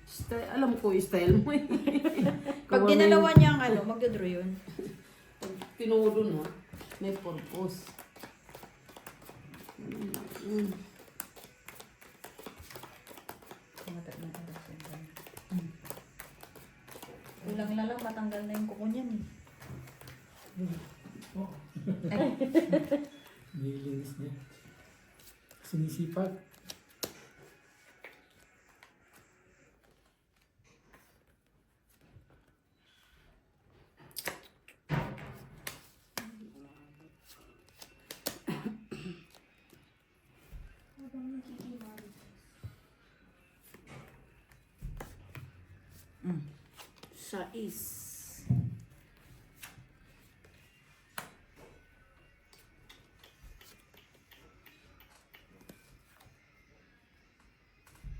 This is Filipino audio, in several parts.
Style, alam ko yung style mo eh. Pag dinalawan niya ang ano, magdodraw yun. Pag tinudo na, may purpose. Kulang na lang matanggal na yung kuko niyan eh. Oh. Nilinis niya. Sinisipag. Sais.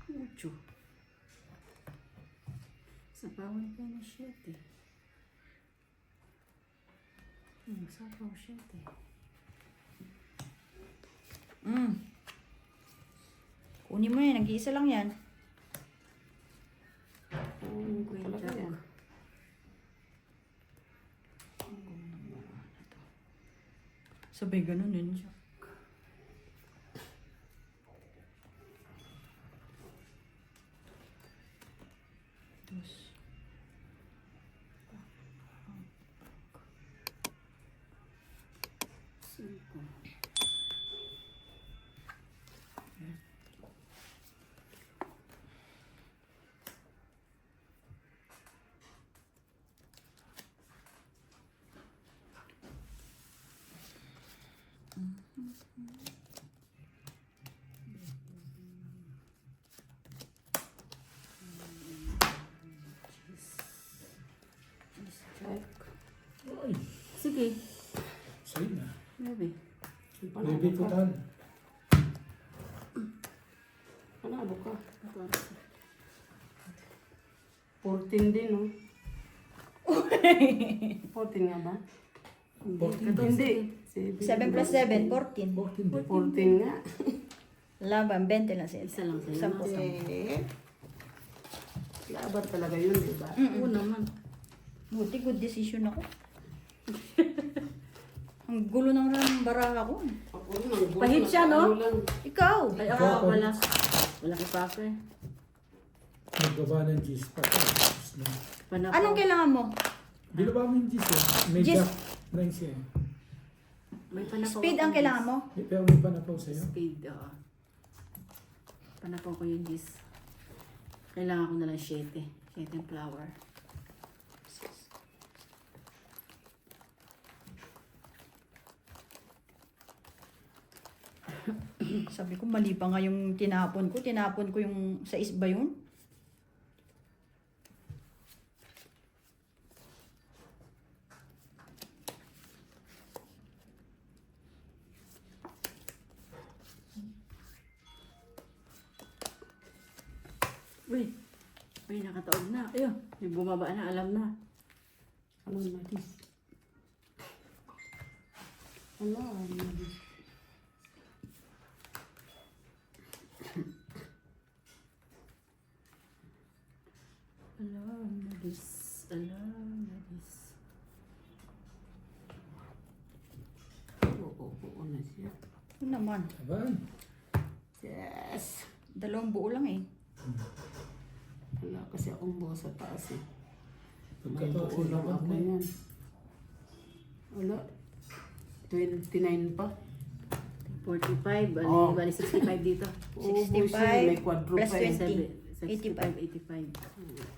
Mucho. Sabawan ka na 7. Sabaw 7. Kunin mo yan, nag-iisa lang yan. Talaga yan. Sabay ganun yun siya. Ay, Sige. sa'yo na. Maybe. Baby putan. Panalo ka. 14 din, no? 14 nga ba? 14 Hindi. 7 plus 7, 14. 14 din. 14 nga. Laban, 20 lang sila. Isa lang sa'yo. Sampo. Laban talaga yun, di ba? Oo naman. Buti, good decision ako. Ang gulo ng baraha ko. Ako rin, ang gulo Pahit na siya, no? ano lang. Ikaw! Ay, Ikaw, ako wala. Wala kay Papa eh. Nagbaba ng G's pa. Panako. Anong kailangan mo? Binaba mo yung G's eh. May G's. gap na yung siya. May panapaw Speed ako, ang kailangan mo? Pero may panapaw sa'yo. Speed, oo. Panapaw ko yung gis. Kailangan ko na lang 7. 7 flower. Sabi ko, mali pa nga yung tinapon ko. Tinapon ko yung sa isba yun. Uy! Uy, nakataog na. Ayun, may bumaba na. Alam na. Ano na, dis? Ano na, dis? Alam na dis. Alam na dis. Oo na siya. Yun naman. Aban. Yes! 2 buo lang eh. Wala kasi akong buo sa taas eh. May Pagkataon buo lang sila ako yan. Wala. 29 pa. 45. Bali, Oh. bali 65 dito. Oo, 65 may quadruple plus eh. 20. 85.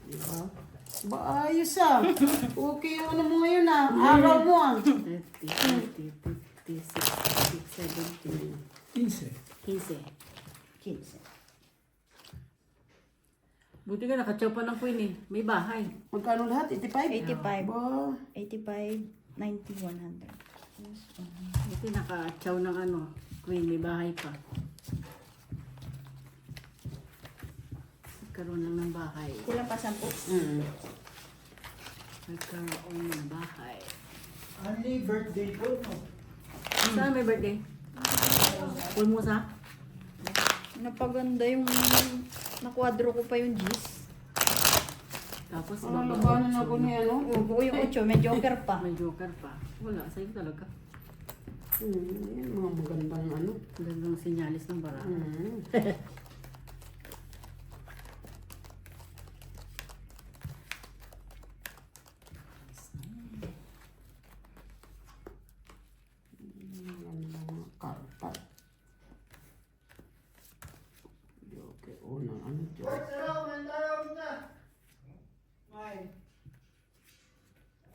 Diba? Ba, ayos ah. Okay yung ano mo ngayon ah. Araw mo ah. 30, 40, 50, 60, 70, 15. 15. 15. Buti ka nakatsaw pa ng queen eh. May bahay. Magkano lahat? 85? 85. Ba, 85, 90, 100. Yes, Buti nakatsaw ng ano. Queen, may bahay pa. Nagkaroon lang ng bahay. Kulang pa 10. Nagkaroon ng bahay. Ani birthday ko, no? Saan may birthday? Pulmusa? Napaganda yung Nakwadro ko pa yung G's. Tapos Ano, ibaba labanan 8. ako ni ano? Buo yung 8, may joker pa. May joker pa. Wala, sa'yo talaga. Yan, mga magandang ano. Gandang sinyalis ng bara. Magandang mga karta. Okay, unang ano, joke.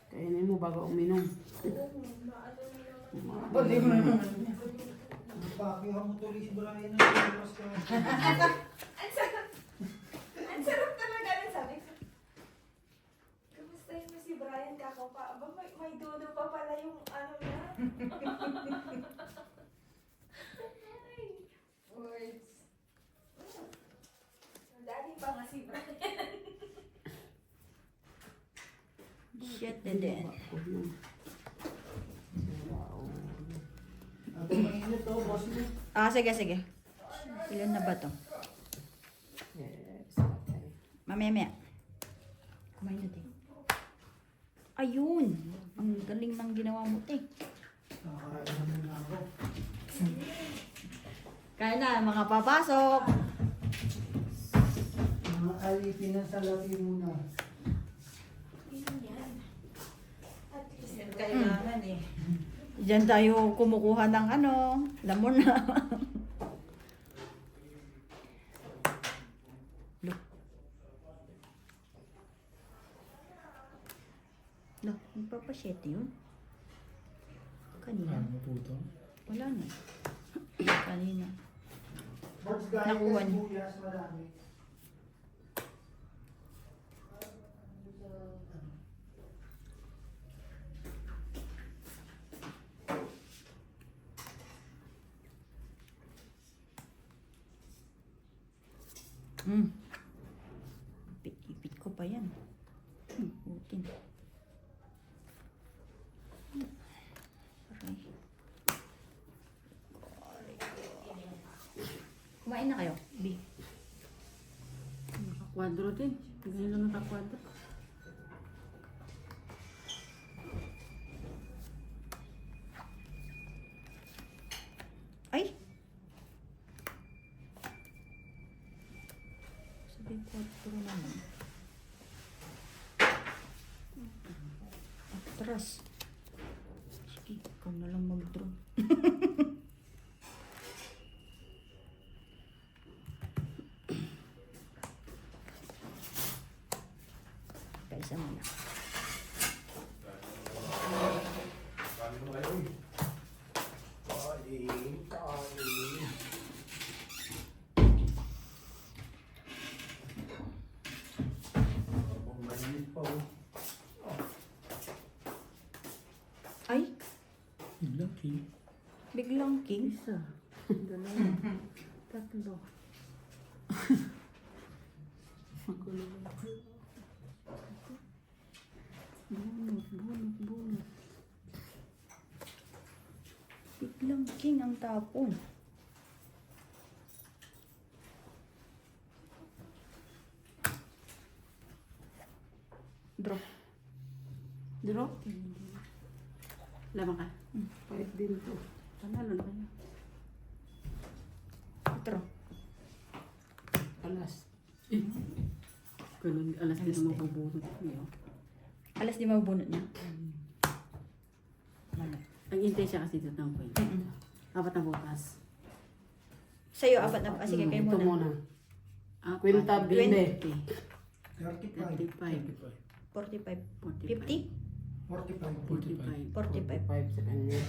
Kainin mo bago uminom. Ang sarap talaga ng sabi ko. Kamustahin mo si Brian kako pa? Aba, may dulo pa pala yung ano niya. Ay, words. Dati pa nga si Brian. Shit, and then. Sige, sige. Ilan na ba to? Yes, okay. Mamaya. Kumain natin. Ayun! Ang galing ng ginawa mo, te. Kaya na, mga papasok. Mga alipin ng salapi muna. Yun yan. At least. Kailangan eh. Diyan tayo kumukuha ng ano, lamon na. Look. Look, magpapasyete yun. Kanina. Ano po ito? Wala na. Kanina. Nakuha niyo. Ipit ko pa yan. Butin. Kumain na kayo, B. Nakakwadro din. Ganyan lang nakakwadro. Ay! Sabihin ko, naman. Atras. Sige, ikaw na lang mag-draw. Kaisa mo na. Ay, Biglang king. biglang king. Isa. Dalawa. Tatlo. Bunot. Biglang king ang tapon. Draw. Draw? Lama ka. 5 din to. Panalo na kayo. Draw. Alas. Ganun, alas din mo mabubunot niyo. Alas di mabunot niya. Ang intay siya kasi dito ng point. Apat na butas. Sa'yo, apat na. Sige, kayo Ito muna. muna. Apat. Quinta bine. 35. 45. 45. 50? 45. 45. 45 sa kanya.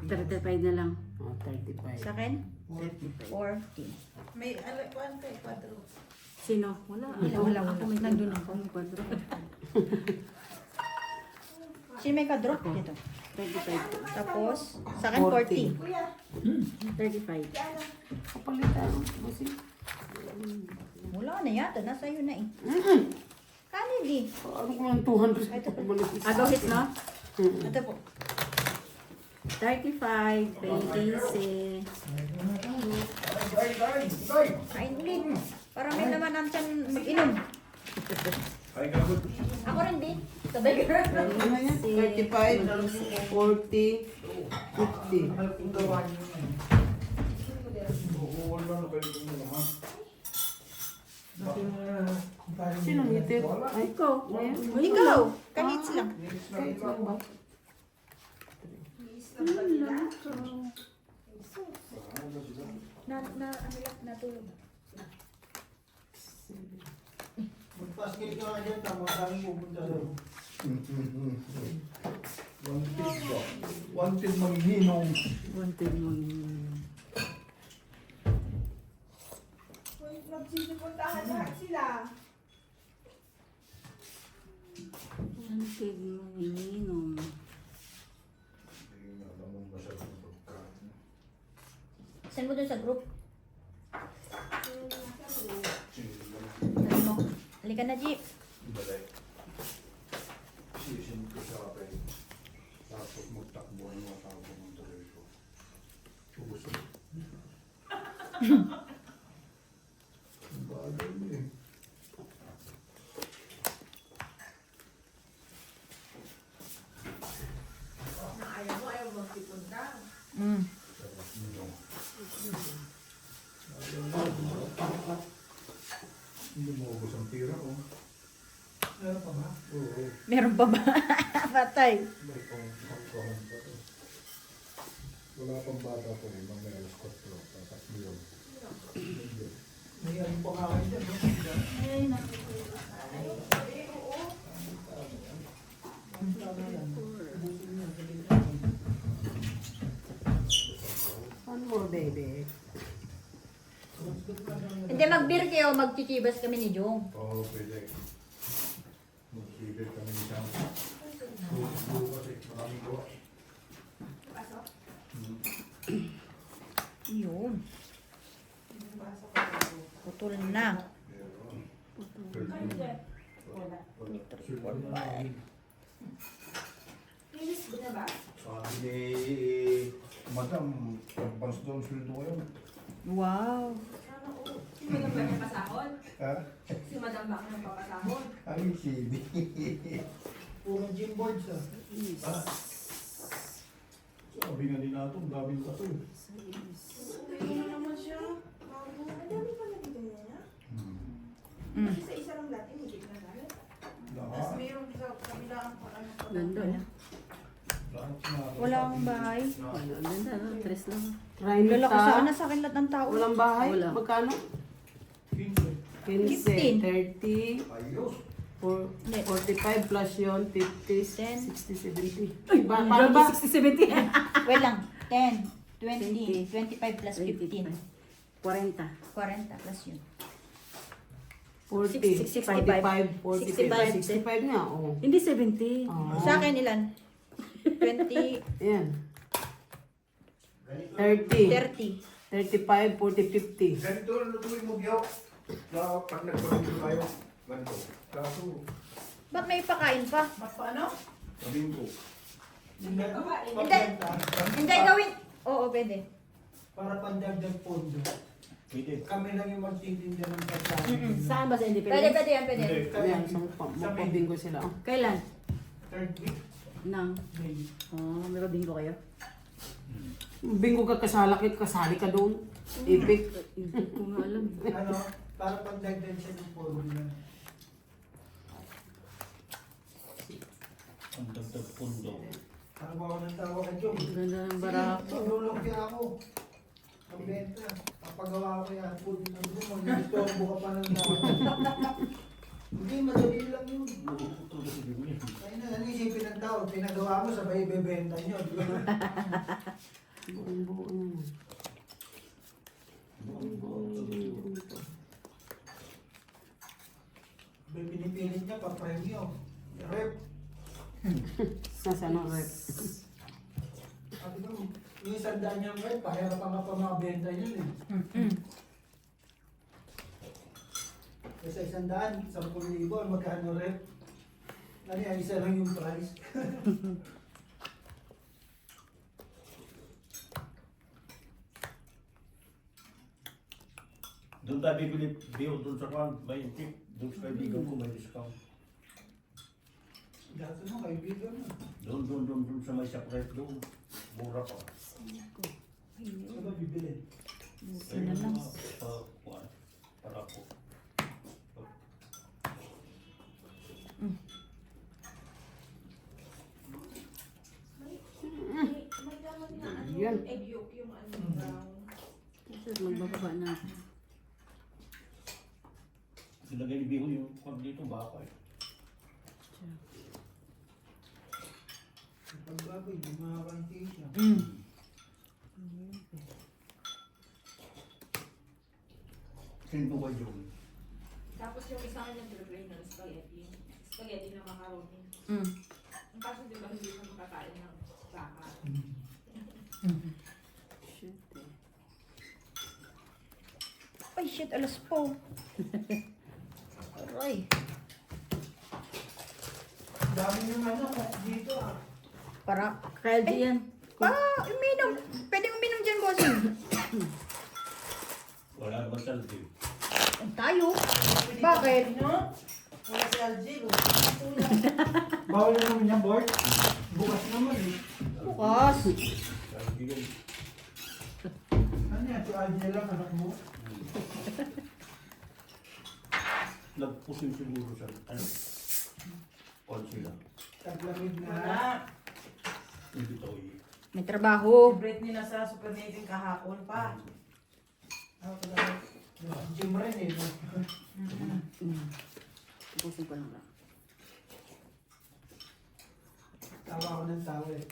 35 na lang. Oh, 35. Sa akin? 35. 40. May alakuan kay Padro. Sino? Wala. Wala. Ako may Nandun ako. May kwadro. Sino may ka-drop? Dito. 35. Tapos, sa akin 40. Kuya, 35. ano? Kapalitan. Kasi. Wala na yata. Nasa iyo na eh. Kanili. Ano ko lang 200. Ito po. Agawit, no? Ito po. 35. 20. Kain ulit. Para may naman ang tiyan mag-inom. Ako rin din. Sabay ka rin. Ano na yan? 35, 40, 50. Sino ngiti? Ay, Ikaw. ngayon? Ikaw, kahit lang. Kahit lang ba? Ano lang, natulog. Magpaskil ka nga dyan, tama kami pupunta doon. Wanted ba? Wanted magninong. Wanted mo. Nagsisipuntahan lahat sila. Wanted mo ininom. Send mo dun sa group. Sabi mo, halika na, Jeep. Sisin ko siya kay tapos magtakbo ng mga tao ng tuloy ko. Subuso. Ang bagay mo eh. Mm. Hindi mo ubos ang tira ko. Meron pa ba? Oo. Meron pa ba? Patay. May pang-alcohol pa to. Wala pang bata ko rin. Mga alas 4. Tapos yun. May ano pa nga kayo dyan, no? One more, baby. Hindi, mag-beer kayo, magchichibas kami ni Jong. Oo, pwede. Mag-sibir kami ni Sam. Buo kasi maraming gawa. Yun. Putol na. Linis mo na ba? Sabi ni Madam, advance daw ang sweldo ngayon. Wow. Si Madam ba niya pasahod? Ha? Si Madam ba ang papasahod? Ay, hindi. Puro gym boards ah. Sabi nga din nato, ang daming kato. Ano naman siya? Bago. Ang dami pa nabigay niya. Mm. Isa-isa lang dati, hindi na galit. Tapos Lahat. mayroon sa kabilang parang Ganda na. Lahat na. Wala akong bahay. Wala, ganda no? Tres lang. Lalaki 30. sana sa akin lahat ng tao. Walang bahay? Wala. Magkano? 15. 15, 30, Ayos. 45 plus yun, 50, 10. 60, 70. Ay, paano ba? 60-70. Wait lang. 10, 20, 25 plus 15. 40. 40 plus yun. 40, 65. 45, 45, 65 nga, oo. Hindi 70. Oh. Sa akin ilan? 20, Ayan. 30, 30. 35, 40, 50. Ganito ang lutuin mo, Biyaw. Na pag nagpapito tayo, ganito. Kaso, Ba't may pakain pa? Mas paano? sabihin ko, Hindi. Hindi gawin. Oo, pwede. Para pandagdag pondo. pwede. Kami lang yung magtitinda ng pagkain. Saan ba sa Pwede, Independence? pwede yan, pwede. Hindi. Ayan, magpabingo sila. Oh. Kailan? Third week, Nang. May. Oh, may pabingo kayo? Bingo ka kasali ka doon. Epic. Hindi ko nga alam. Ano? Para pandagdag siya ng pondo na. Ang dagdag pundo. Tawa ko ng tawa ka, Jom. Ganda ng barako. Tulong kaya ako. Ang benta. Papagawa ko yan. Food. Ano mo, mag-istorbo ka pa ng tao. Hindi, madali lang yun. Kaya na, nanisipin ng tao. Pinagawa mo, sabay ibebenta nyo. Di ba? Buong-buo naman. Pinipilit niya, pa-premyo. Rep. Nasaan ang rep? Sabi ko, yung isang daan niyang rep, pahirap pa nga pa mabenta yun eh. Kasi isang daan, 10,000, magkano rep? Ano yan, isa lang yung price. Doon tayo bibili biyo doon sa kwan, may tip. Doon sa kaibigan ko may discount. Dati mo, kaibigan mo. Doon sa may separate doon. Mura pa. Saan ba bibili? Buti na lang. Sa kwan. Para po. May dapat na ano, Yan. egg yolk yung ano, brown. Sir, magbababa na. Nilagay ni Biho yung kwan dito, baka eh. Pag baboy, di makakaintay siya. Sino ba yun? Tapos yung isa kanya prepare ng spaghetti. Spaghetti na macaroni. Mm. Ang kaso di ba hindi ka makakain ng baka? Shit eh. Ay, shit, alas po. Aray. Dami yung ano, dito ah. Para, Kaya di yan. uminom. Pwede uminom dyan, bossing. Wala naman saldi. Tayo. Bakit? No? Wala si Algie. Bawal na naman yan, board. Bukas naman eh. Bukas. Saldi yun. Ano yan, si Algie lang, anak mo? Nagpusin siguro sa ano. Kwan sila. Taglamig na. Wala. Hindi to eh. May trabaho. Break nila sa super meeting kahapon pa. Ah, talaga. Gym rin eh. No? Tapusin ko lang lang. Tawa ko ng tawa eh.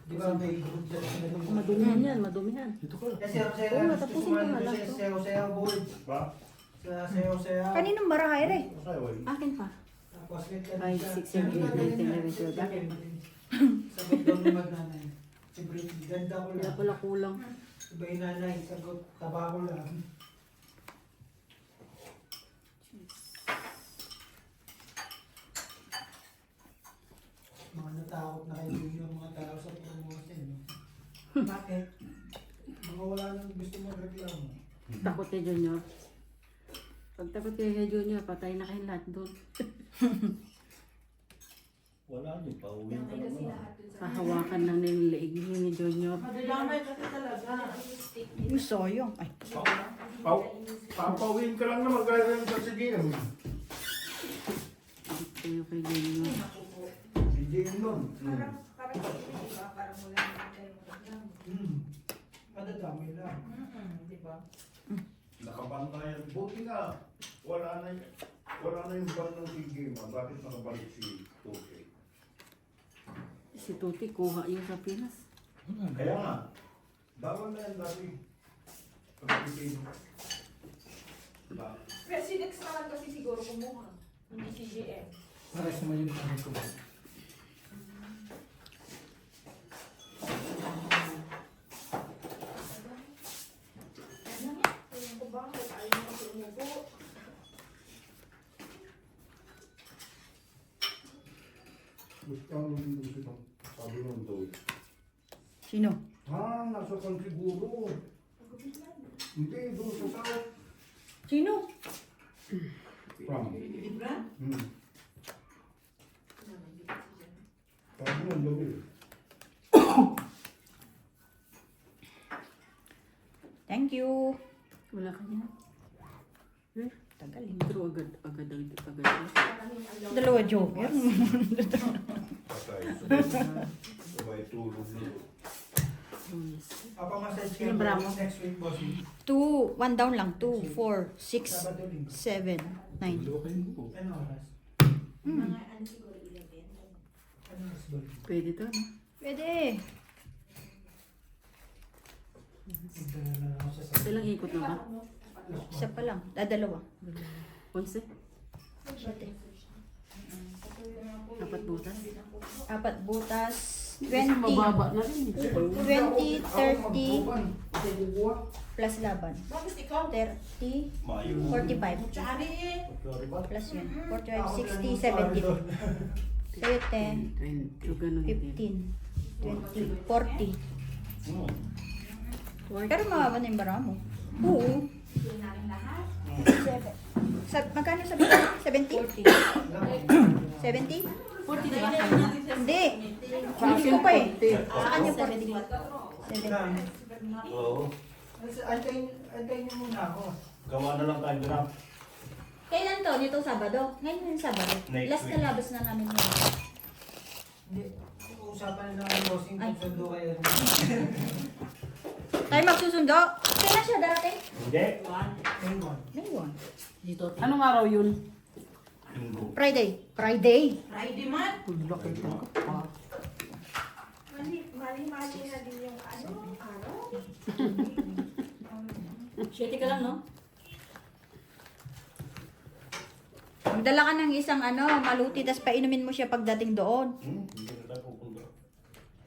Di ba may group dyan sila nung Madumihan yan, madumihan. Kasi ako sa'yo, Oo, gusto tapusin ko kumain nga ko lang sa to. sayo-sayo board. Ba? Sa sayo-sayo. Kaninong barahay re? Masaya eh. Akin pa. Tapos may 5, 6, 7, 8, 9, 10, 11, 12. Sabay daw ni magnanay. Si Britney, ganda ko Wala lang. pala kulang. Iba yung nanay, sagot, taba ko lang. Mga natakot na kayo yung mga tao sa promotion. No? Bakit? Mga wala nang gusto magreklamo. Takot kay Junior. Pag takot kay Junior, patay na kayo lahat doon. Wala din, pauwi Yung ka ay kasi naman. lahat dun sa Pahawakan lang na yung leeg ni Junior. Madadamay kasi talaga. stick Yung soyong. Ay, Papawin ka lang naman gaya ng sa GM. Tayo kay Junior. Si GM nun. Parang di ba? Parang wala naman tayo magandang. Madadamay lang. Di ba? Nakabantayan. Buti nga. Wala na yung ban ng si GM. Bakit nakabalik si Tuki? Si Tuti, kuha yung sa Pinas. Kaya nga. Bawal na yan dati. Pagpipin. Diba? Pero si Dex naman kasi siguro kumuha. Hindi si GM. Para sa mga yung ano ko. Ano nga? Tingnan ko ba? Ayaw mo kasi umupo. Gusto ang gusto. Sabi nung daw. sino? Nasa kan siguro. Hindi, doon sa south. Sino? From. Libra? Sabi nung daw eh. Thank you. Wala ka niya. Tagal. Pero agad. Dalawa joker. Patay. Sabay tulog na. Papamassage ka Yung bravo. next week, boss. 2, 1 down lang. 2, 4, 6, Sabado linggo. 7, 9. Ano oras? Mga ano siguro 11. Ano oras ba? Pwede to, no? Pwede. Magdala na lang ako sa sabi. Ilang ikot na ba? Isa pa lang. Dalawa. 11? Apat butas? 4 butas. Kasi 20. mababa na rin. 20, 30 Kasi kukuha. plus laban. Bakit ikaw? 30, Mayo. 45. Tsari eh. Sorry ba? Plus yun. Ako 45, 60, lang 70. doon. Sa'yo 10, 20. So, ganun din. 15, 20, 40. Hmm. Pero mababa na yung bara mo. Oo. Hindi namin lahat. Magkano sabi ko? 70? 70? 40 diba? Hindi. Hindi ko pa eh. Sa kanya 40. 70. Oo. Antayin niyo muna ako. Gawa na lang tayo grab. Kailan to? Nitong Sabado? Ngayon yung Sabado. Next Last week. na labas na namin yun. Hindi. Usapan na ng bossing Ay. kung sundo kayo. Tayo magsusundo? Kailan siya dati? Hindi. Ngayon. Ngayon. Dito. Anong araw yun? Linggo. Friday. Friday. Friday man. Laki ka. Mali na din yung ano, araw. 7 ka lang, no? Magdala ka ng isang maluti, tapos painumin mo siya pagdating doon. Hindi na tayo pupunta.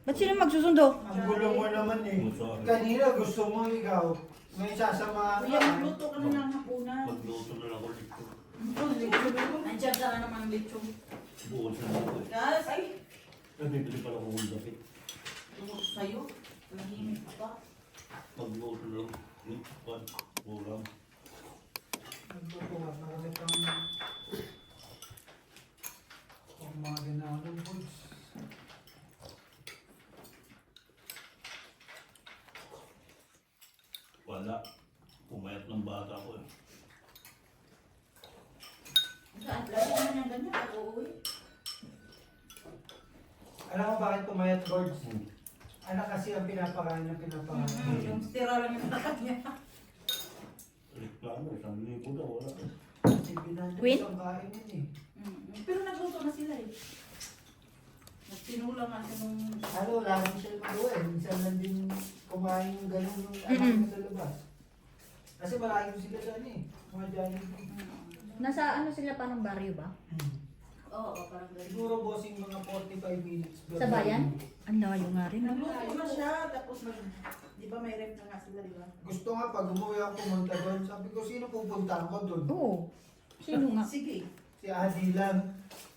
Ba't sino magsusundo? Ang gulo mo naman eh. Sorry. Kanina gusto mo ikaw. May sasama Kuya, magluto ka na ng hapunan. Magluto na lang ulit ko. Nandiyan ka na naman ang lechon. Bukas na lang ulit. Guys, ay, Nabibili pa lang akong dapit. tungkol sa'yo. Nahimik ka pa. Magluto na lang. Ulam. Nagbubuhat na kasi pang mga ginanong foods. Wala. Pumayat ng bata ko eh. Saan? Lagi naman yung ganyan pag uuwi. Alam mo bakit pumayat, Gords? Anak kasi ang pinapakain ng pinapakain. Yung stira lang yung nakat niya. Reklamo, 1,000 daw. Wala. Kasi binanong Queen? isang kain yun eh. Pero nagluto na sila eh. Nagtinula nga siya nung... Ano, lagi siya magawa eh. Minsan lang din kumain yung gano'n yung anak mo sa labas. Kasi malayo sila sa ano eh. Mga Jollibee. Nasa sila pa ng baryo ba? Oo, parang ganyan. Siguro bossing mga 45 minutes. Sa bayan? Ang layo nga rin. No? Nagluto na siya, tapos di ba may rep na nga sila, di ba? Gusto nga pag umuwi ako pumunta doon, sabi ko sino pupunta ko doon? Oo. Sino nga? Sige. Si Adi lang.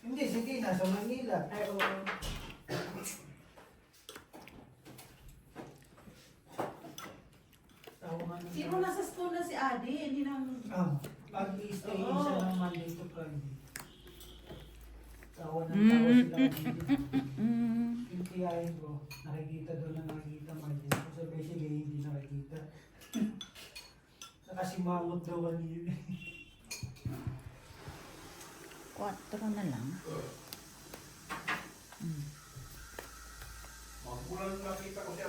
Hindi, sige, nasa Manila. Ay, oo. Tawagan na Sino nasa school na si Adi? Hindi nang... Pag-i-stay Oo. siya ng Monday to Friday. Tawa ng tawa sila. Yung tiyahin ko, nakikita doon na nakikita Monday. So basically, hindi nakikita. Nakasimangot daw kanina. 4 na lang. Magulang nakita ko siya.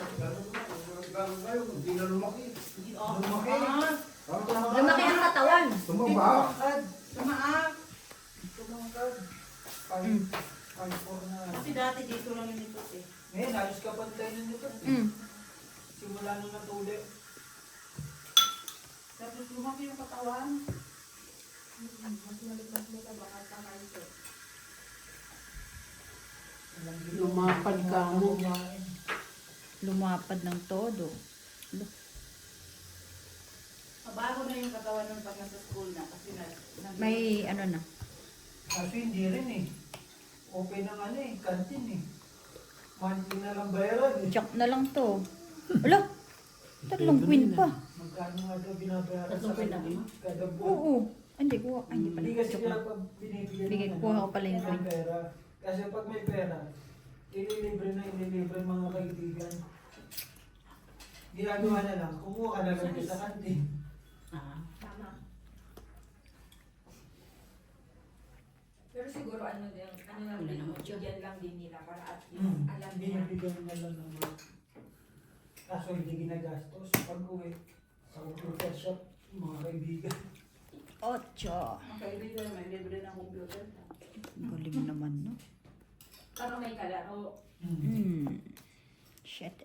Gano'n na yun. Hindi na lumaki. Lumaki. Lumaki ang katawan. Tumaba. Tumaak. Tumangkad. 5'4" na. Kasi dati dito lang yung nito eh. Ngayon, halos kapantay na nito. Simula nung natuli. Tapos lumaki yung katawan. Mas malipas mo ka baka tama ito. Lumapad ka mo. Lumapad ng todo. Mabago na yung katawan ng pag nasa school na kasi May na. Kaso hindi rin eh. Open ang kantin eh. Monthly na lang bayaran eh. Check na lang to. Wala. 3 queen pa. Magkano nga daw binabayaran Tatlong sa queen na kantin? ba? Kada buwan. Oo. Hindi ko. Ay, hindi pala. Hindi kasi Joke lang. pag binibigyan Bigay ng ko ako pala yung may queen. pera. Kasi pag may pera, ililibre mga kaibigan. Ginagawa na lang, kumuha ka na lang sa kantin. Ah. tama. Pero siguro ano lang Wala din, naman siya. bigyan lang din nila para at least alam nila. Binibigyan na lang ng mga. Kaso hindi ginagastos. Pag uwi, sa computer shop, mga kaibigan. 8. Ang kaibigan, may libre ng computer. Galing naman, no? Para may kalaro. Shit.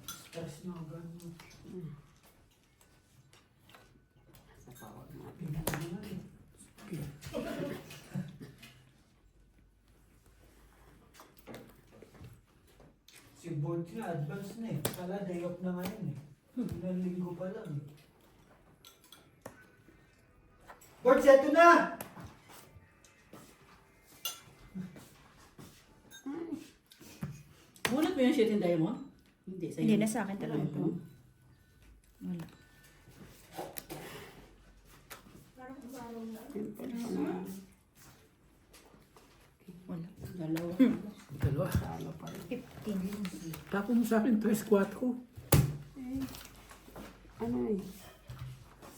Stress na gano'n. Si Bolt nga, advance na eh. Kala day off na ngayon eh. Ilang linggo pa lang eh. Bolt, seto na! Bunot mo yung shit in diamond? Hindi, sa'yo. Hindi na sa akin talaga. Wala. Pimple pa naman. Wala. Dalawa. Dalawa. Talo pa rin. 15. Tapo mo sa akin, 3-4 ko. Eh, ano eh.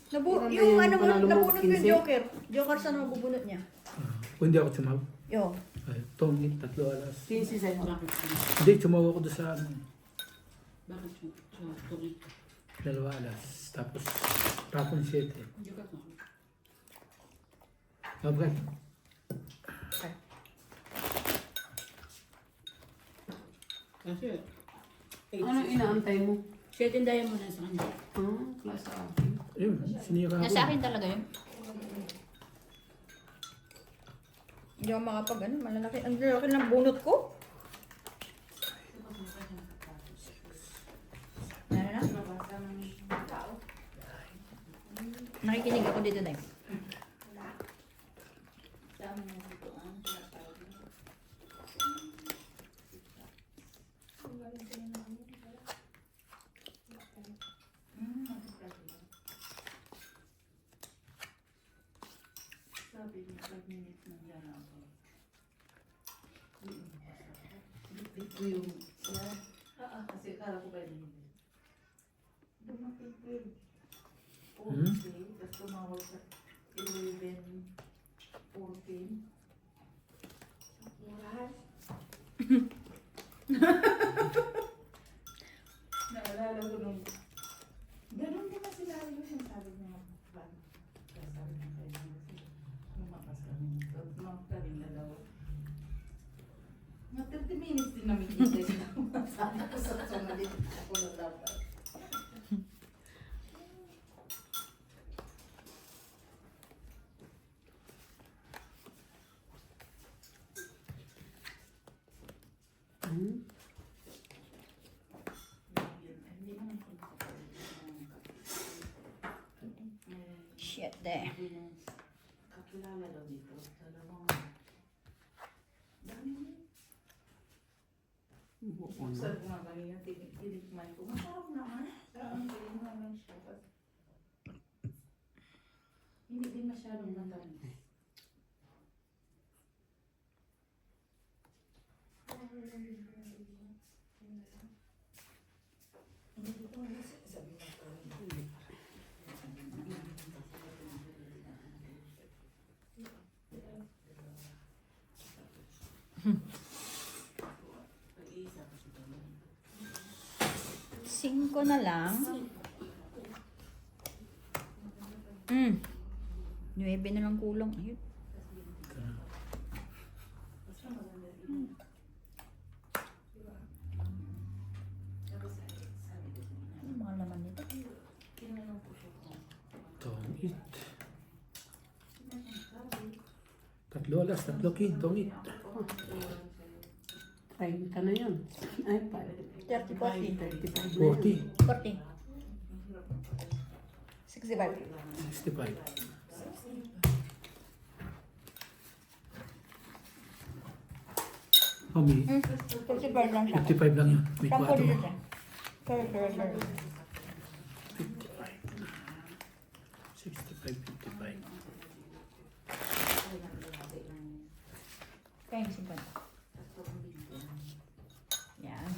Yung Ilan na yung ano mo, panalo mo? nabunot ko yung 15? Joker. Joker saan ang mabubunot niya? Kung hindi ako tumawag. Yo. Ay, tongit, 3 alas. 15 sa'yo. Bakit? Hindi, tumawag ako doon sa ano, Bakit? Tuloy. 2 alas. Tapos, tapon 7. Hindi ka ko. Okay. Kasi, Ano inaantay mo? 7 diamond na sa kanya. Class sa akin. Ayun, sinira ako. Nasa akin talaga yun. Hindi ako makapag ano, malalaki. Ang lalaki ng bunot ko. Ano na? Nakikinig ako dito na Kasi kala ko ba yun? Dumating ko yun. Hmm? Tapos tumawag sa 11, 14. Oras. Naalala ko nung ganun din na sila yung sabi niya ban. Sabi niya kayo kasi lumakas kami. Tapos kami na daw. Mga 30 minutes din namin hintay sila. Sana ko sa sumalit ako na dapat. Shit, eh. Kakilala daw dito. Dalawang dami mo. Sabi ko nga kanina, tinikman ko. Masarap naman. Ang galing naman siya. Hindi din masyadong matamis. Hindi ko sabi mo Singko na lang. 9 na lang kulang. Ayun. Ano mga laman nito? Tongit. 3 alas, 3 kin, tongit. Try ka na yun. Ay, 30, 40. 35 na 40, yun. 40. 65. 65. Oh, may 45 lang siya. 55 lang yun. May Sampo 4. dito siya. Sorry. 55, 55. Kaya yung 50. Yan.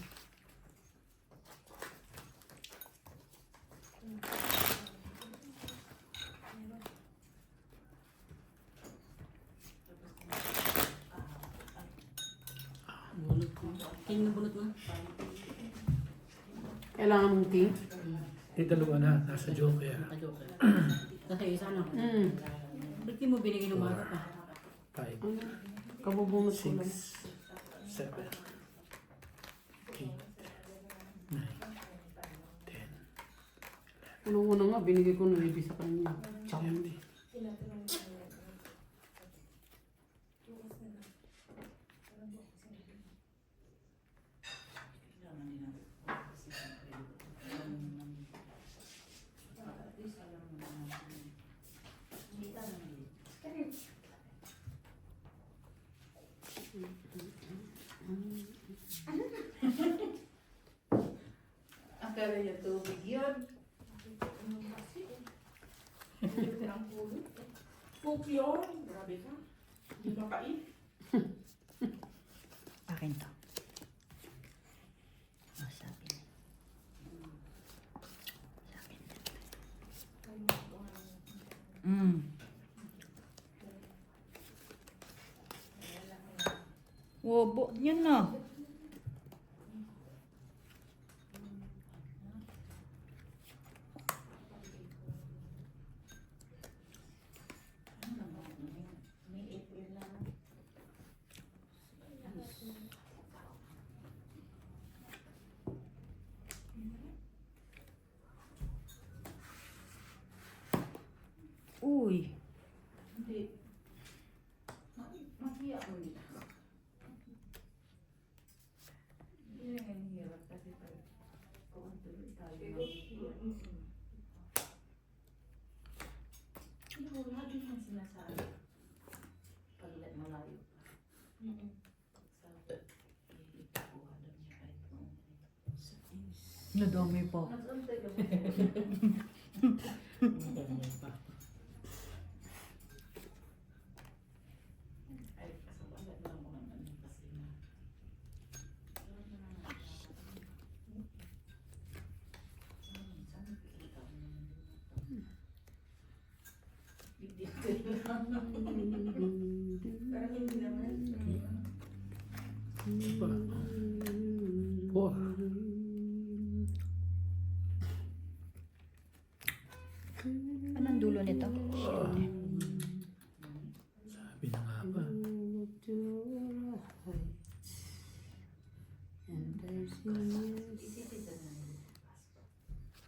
Bunot ko. King na bunot mo. Kailangan mong king? Eh, 2 na. Nasa Joker. Nakajoker. Kasi isa lang. Hmm. Ba't di mo binigay ng umaga pa? 5, Ano? Kabubunot ko 6, lang. 7, 8, 9, 10, Unang-una nga, binigay ko na ibig sa kanya. 11. Akala niya tubig yun. Ang kulot. cook yun. Grabe ka. Hindi mapait. Akin to. Oh, sabi niya. Sa akin yan. Wobo, yan na. Uy. Hindi. Mahiya mo nila. Hindi na nga hirap kasi kung tuloy tayo. Wala din ang sinasabi. Pag malayo pa. Sa itakuha lang niya kahit kung Nadami pa. nag-antay ka ay, kasabalat lang mo naman kasi na. Parang hindi naman. Oh. Anong dulo nito? Sabi na nga ba? And there's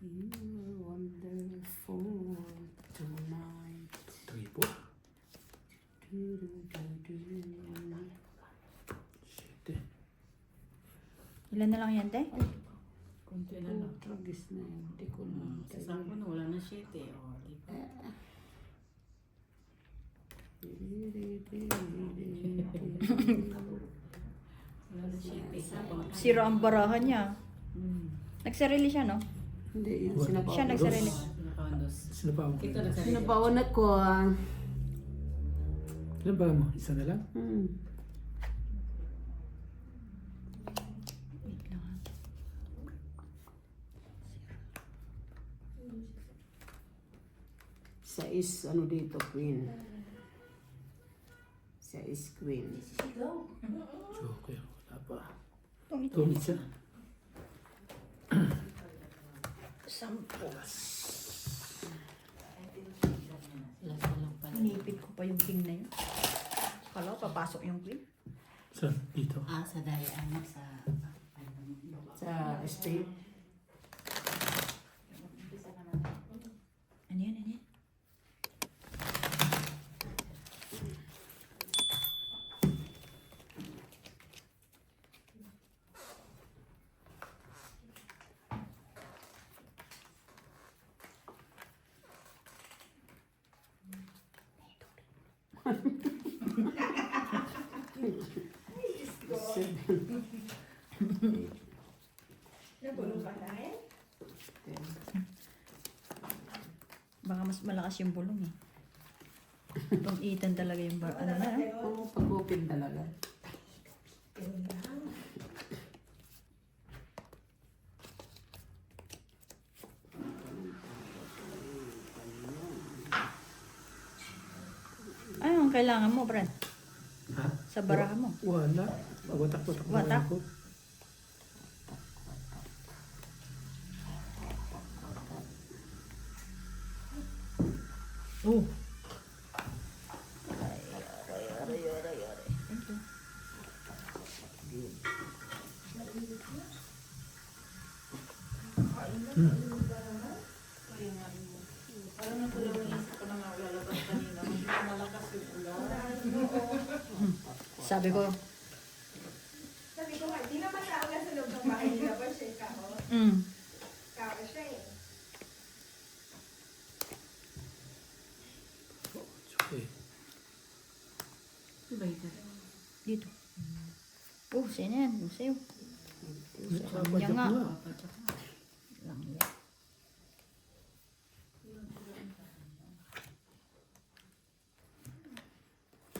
you are wonderful tonight. Tripo. Do-do-do-do. Shit eh. Ilan na lang yan, te? Kunti na lang. Tragis na yun. Hindi ko na. Sa sako na wala na shit eh. O, di ba? Wala na shit eh. Sira ang barahan niya. Nagsarili siya, no? Hindi, yun What? sinabawan. Siya nagsarili. Nakawandos. Sino pa mo? Ito na sa Sinabawan ako ah. Ilan ba mo? Isa na lang? Wait lang, ha. Siya is ano dito, queen. Siya is queen. Joke. Wala pa. Itong ito. 2 minutes na. Sampo. Last na lang pala. Hinipit ko pa yung king na yun. Kala ko papasok yung queen. Saan? Dito. Sa dayaan sa... Sa estate. Ano yan, ano yan? Nagulong ka dahil? Baka mas malakas yung bulong eh. Itong itan talaga yung bar. Ano na? Oo, pag-open talaga. Ano ang kailangan mo, Brad? Ha? Sa baraha mo? Wala. Watak-watak na Watak? ako. Oh. Parang natulawin ko na nga lalabas kanina. Malakas yung ulan. Sabi ko, Sabi ko nga, di naman tao na sa loob ng bahay nila ba siya kaho? mm, Kaho siya eh. Okay. Diba ito? dito. Oh, sino yan? Sa'yo. Sabi Niya nga. nga. Lang yan.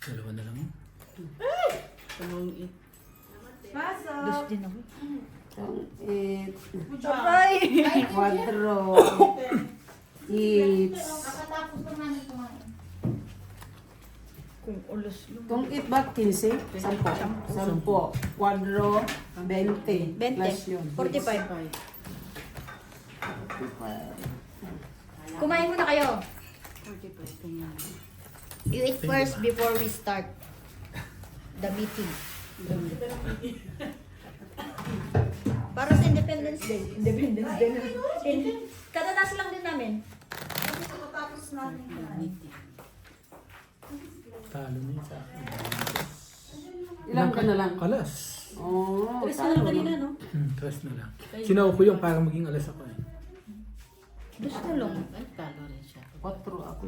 Dalawa na lang yun. Tanong it. Pasok. Dos din ako. Tong it. Aray! Quadro. Eats. Nakatapos na namin kumain. Kung ulos lang. Tong it ba 15? 10. Quadro 20. 20. Plus yun. 45. Kumain muna kayo. 45 tingnan. You eat first before we start the meeting. Para sa Independence Day. Independence Day na. Katatas lang din namin. Nakatapos namin kumain. Talo na yun sa akin. Ilang ka na lang? Alas. Oh, Tres na lang kanina, no? Tres na lang. Sinaw ko yung para maging alas ako eh. Dos na lang. Ay, talo rin siya. 4 ako.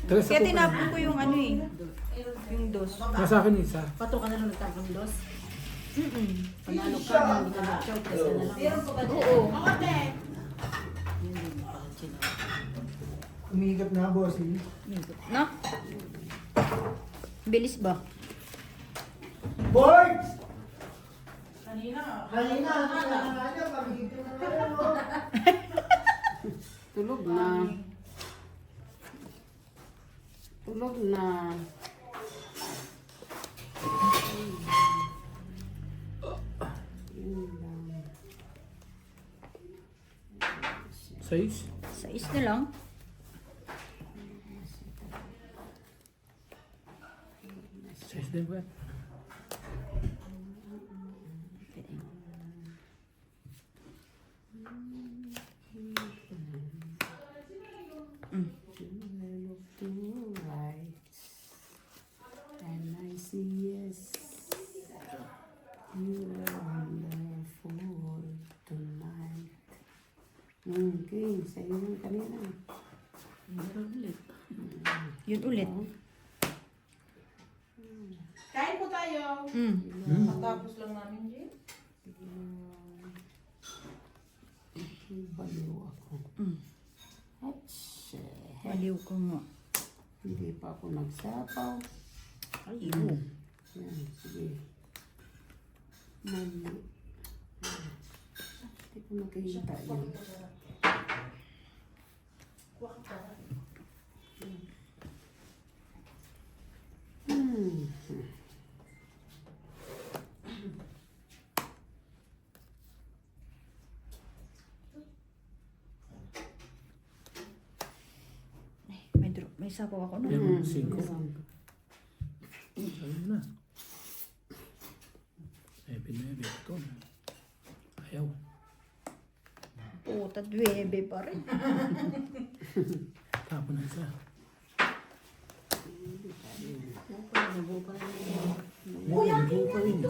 Tres Kaya ako tinapon ko yung ano eh. Yung dos. Nasa akin isa. Pato ka na lang nagtapang dos. Mm-mm. Panalo ka na, hindi ka mag-chow. Tres ka na lang. Oo. Yun yung pala Umigap na, boss. Eh. No? Bilis ba? Boy! Kanina. Kanina, pag-igip na naman, oh. Tulog na. Tulog na. Size? Sais na lang. Size din ba? To right. And I see yes. You are wonderful tonight. Okay, sa'yo yung kanina. Meron ulit. Yun ulit. Kain po tayo. Mm. Matapos lang namin, Jay. Baliw ako. Mm. Atse. Baliw ko nga. Hindi pa ako nagsapaw. Ay, oo. Yan, sige. Mali. Hindi ko makikita yan. Hmm. May sapaw ako no? Yung 5. Yan. Ayun na. 7-9. Ito. Ayaw. Puta, 9 pa rin. Tapon na isa. Nabuo pa rin. Kuya, pa rin.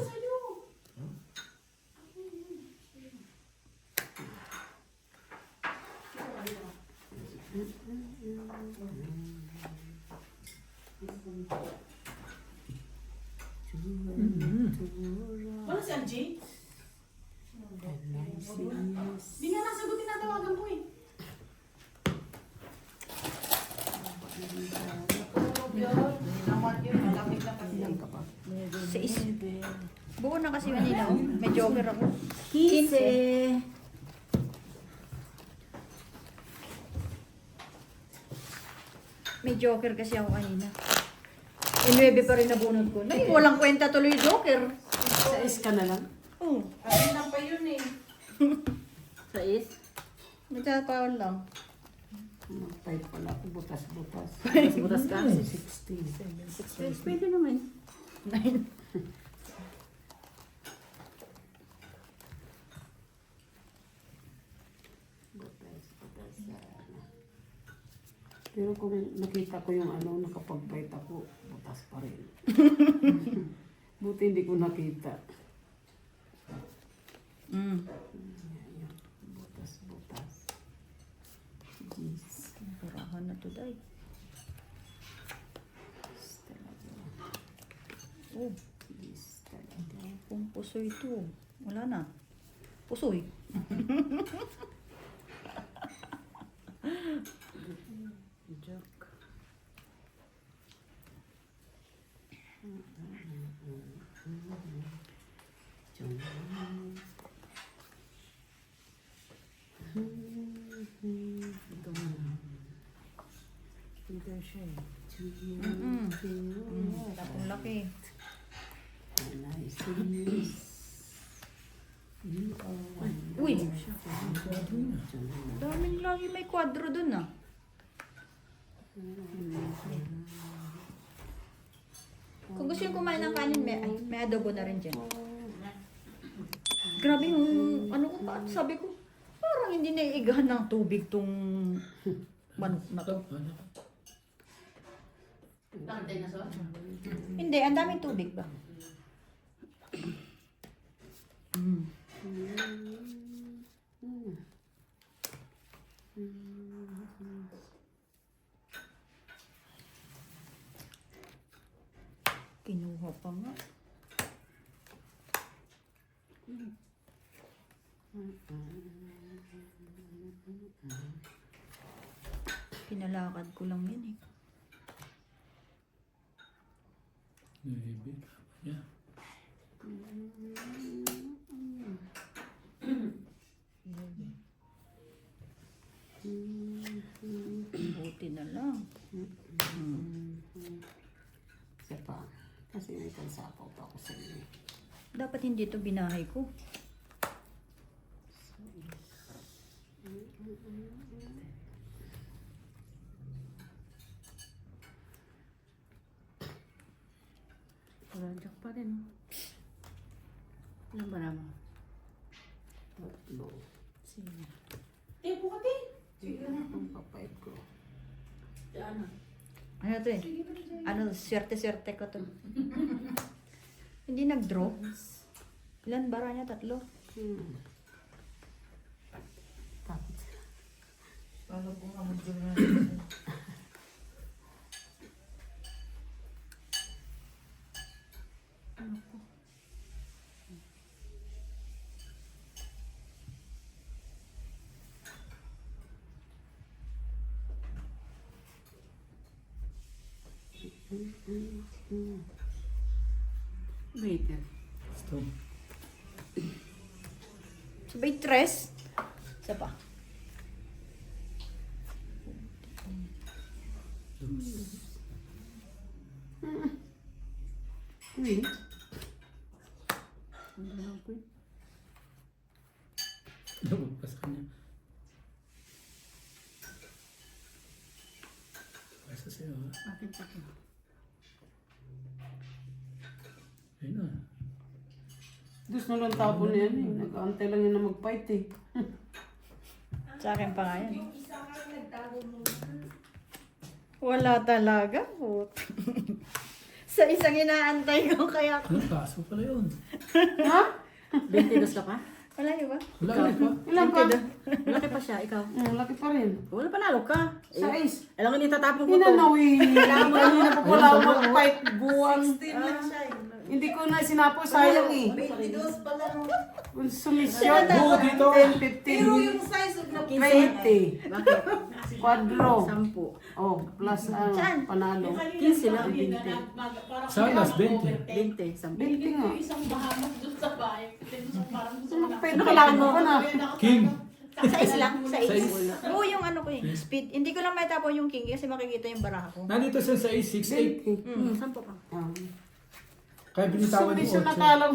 Wala si Angie? Hindi nga nasagot, tinatawagan ko eh. lang kasi kanina. Oh. May joker ako. 15. May joker kasi ako kanina. Eh, 9 pa rin nabunod ko. Ay, walang kwenta tuloy yung joker. Sa is ka na lang. Oh, Kanina pa yun eh. 6. nagtatawal lang. Type pala ako, butas-butas. Butas ka. 16. 6. Pwede naman. 9. Butas-butas. Pero kung nakita ko yung ano, nakapag-bite ako, butas pa rin. Buti hindi ko nakita. Butas-butas. Jeez. Parahan na to, day. Talaga. Oh, Jeez talaga. kung pusoy to. Wala na. Pusoy. Joke. Ito siya eh. Tapong laki. And I see you are Uy, daming lagi may kwadro dun ah. Kung gusto yung kumain ng kanin, may adobo na rin dyan. Grabe yung, ano ko pa, sabi ko, parang hindi naiigahan ng tubig tong manok na to. Hindi, ang daming tubig ba? Kinuha pa nga. Pinalakad ko lang yan eh. Maybe. Yeah. Buti na lang. Isa pa. Kasi may kansapaw pa ako sa inyo. Dapat hindi to binahay ko. Project pa rin. Ilan ba naman? Tatlo. Sige. Eh, bukati. Ang papayat ko. Ano to eh? Ano, swerte-swerte ko to. Hindi nag-draw. Ilan bara niya? 3? Tapos. Paano po nga mag-draw na? Waiter. Stop. Sabay 3. Isa pa. Uy. Ang gano'n po. Nabagpas ka niya. Basta sa'yo ha. Akin pa ko. Ayun na. Dus na lang tapon na yan eh. Nag-aantay lang yun na mag-fight eh. Sa akin pa nga yan. Yung isa nga nagtago mo. Wala talaga. Sa isang inaantay ko kaya. Ano, kaso pala yun. 22 ka pa? Wala niyo ba? Wala ka pa. Ilan pa? Malaki pa siya, ikaw. Laki pa rin. Wala panalo ka. Sa ace. Alam mo, nitatapon ko to. Inanaw eh. Kanina pa pala ako mag-fight buwang. 16 lang siya eh. Hindi ko na sinapo, sayang eh. 22 pala no. Kung sumisyon, Oo, dito. 10, 15, Pero yung size of na 20. Bakit? Quadro. 10. Oh, plus ang Saan? panalo. 15 lang. Sa alas, 20. 20, 10. Binti nga. Isang bahamas doon sa bahay. Parang gusto ko na. Pwede kailangan ko na. King. Sais lang, sais. Sais. Oo, yung ano ko eh, speed. Hindi ko lang may tapon yung king kasi makikita yung baraha ko. Nandito siya sa 6, 8. 20. 10 pa. Ah. Kaya binitawan Hindi yung siya 8. nakalam.